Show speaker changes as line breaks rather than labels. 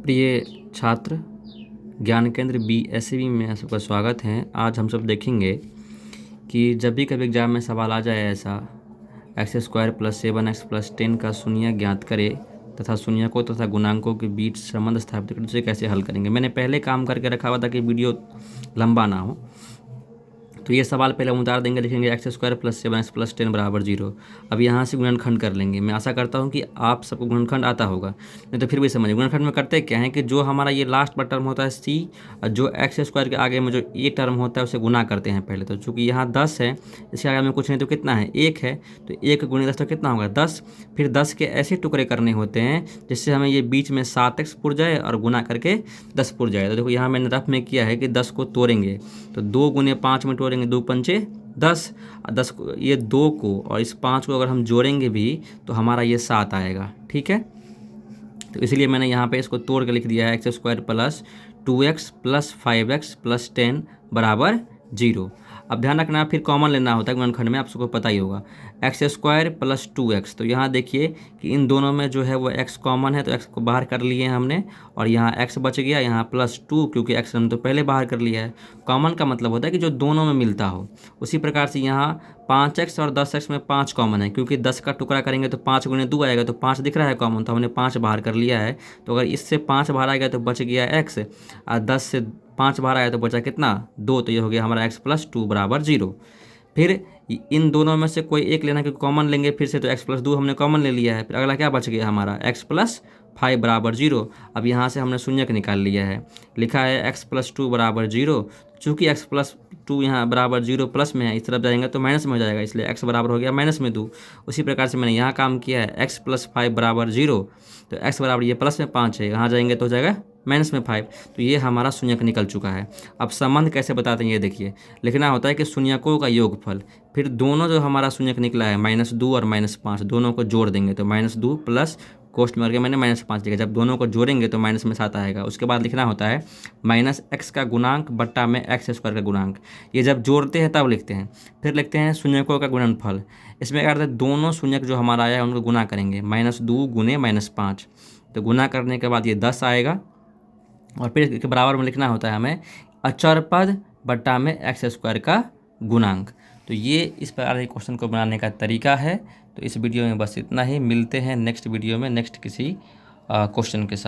प्रिय छात्र, ज्ञान केंद्र BSV में आप सबका स्वागत है। आज हम सब देखेंगे कि जब भी कभी एग्जाम में सवाल आ जाए ऐसा x² + 7x + 10 का शून्य ज्ञात करे तथा शून्यकों तथा गुणांकों के बीच संबंध स्थापित करें, उसे कैसे हल करेंगे। मैंने पहले काम करके रखा हुआ था कि वीडियो लंबा ना हो, तो ये सवाल पहले हम उतार देंगे, लिखेंगे x² + 7x + 10 = 0। अब यहाँ से गुणनखंड कर लेंगे। मैं आशा करता हूँ कि आप सबको गुणनखंड आता होगा, नहीं तो फिर भी समझिए। गुणनखंड में करते क्या है कि जो हमारा ये लास्ट पर टर्म होता है c, और जो x² के आगे में जो ये टर्म होता है उसे गुना करते हैं पहले। तो चूँकि यहाँ 10 है, इसके आगे में कुछ नहीं तो कितना है 1 है, तो 1 × 10 तो कितना होगा 10। फिर 10 के ऐसे टुकड़े करने होते हैं जिससे हमें ये बीच में 7x पुर जाए और गुना करके 10 पुर जाए। तो देखो यहाँ मैंने रफ में किया है कि 10 को तोड़ेंगे, तो 2 × 5 में तोड़ेंगे, 2 × 5 = 10। 10 को, ये 2 को और इस 5 को अगर हम जोड़ेंगे भी तो हमारा ये 7 आएगा। ठीक है, तो इसलिए मैंने यहाँ पे इसको तोड़ के लिख दिया है x² + 2x + 5x + 10 = 0। अब ध्यान रखना, फिर कॉमन लेना होता है गुणनखंड में, आप सबको पता ही होगा। x² + 2x, तो यहाँ देखिए कि इन दोनों में जो है वो x कॉमन है, तो x को बाहर कर लिए हैं हमने, और यहाँ x बच गया, यहाँ +2, क्योंकि x हमने तो पहले बाहर कर लिया है। कॉमन का मतलब होता है कि जो दोनों में मिलता हो। उसी प्रकार से यहाँ 5x और 10x में 5 कॉमन है, क्योंकि 10 का टुकड़ा करेंगे तो 5 × 2 आएगा, तो 5 दिख रहा है कॉमन, तो हमने 5 बाहर कर लिया है। तो अगर इससे 5 बाहर आएगा तो बच गया x, और 10 से 5 बाहर आया तो बचा कितना 2, तो ये हो गया हमारा x + 2 = 0। फिर इन दोनों में से कोई एक लेना, क्योंकि कॉमन लेंगे फिर से, तो x + 2 हमने कॉमन ले लिया है। फिर अगला क्या बच गया हमारा x + 5 = 0। अब यहाँ से हमने शून्यक निकाल लिया है, लिखा है x + 2 = 0। चूँकि x + 2 यहाँ बराबर 0 प्लस में है, इस तरफ जाएंगे तो माइनस में हो जाएगा, इसलिए x बराबर हो गया -2। उसी प्रकार से मैंने यहाँ काम किया है, x + 5 = 0, तो x बराबर ये प्लस में 5 है, यहाँ जाएंगे तो हो जाएगा -5। तो ये हमारा शून्यक निकल चुका है। अब संबंध कैसे बताते हैं ये देखिए। लिखना होता है कि शून्यकों का योगफल, फिर दोनों जो हमारा शून्यक निकला है -2 और -5, दोनों को जोड़ देंगे तो -2 प्लस कोष्ठ में करके मैंने -5 लिखा। जब दोनों को जोड़ेंगे तो माइनस में 7 आएगा। उसके बाद लिखना होता है -x का गुणांक बट्टा में x² का गुणांक। ये जब जोड़ते हैं तब लिखते हैं। फिर लिखते हैं शून्यकों का गुणनफल। इसमें क्या करते हैं, दोनों शून्यक जो हमारा आया है उनको गुना करेंगे, -2 × -5, तो गुना करने के बाद ये 10 आएगा। और फिर इसके बराबर में लिखना होता है हमें अचर पद बट्टा में x² का गुणांक। तो ये इस प्रकार के क्वेश्चन को बनाने का तरीका है। तो इस वीडियो में बस इतना ही। मिलते हैं नेक्स्ट वीडियो में नेक्स्ट किसी क्वेश्चन के साथ।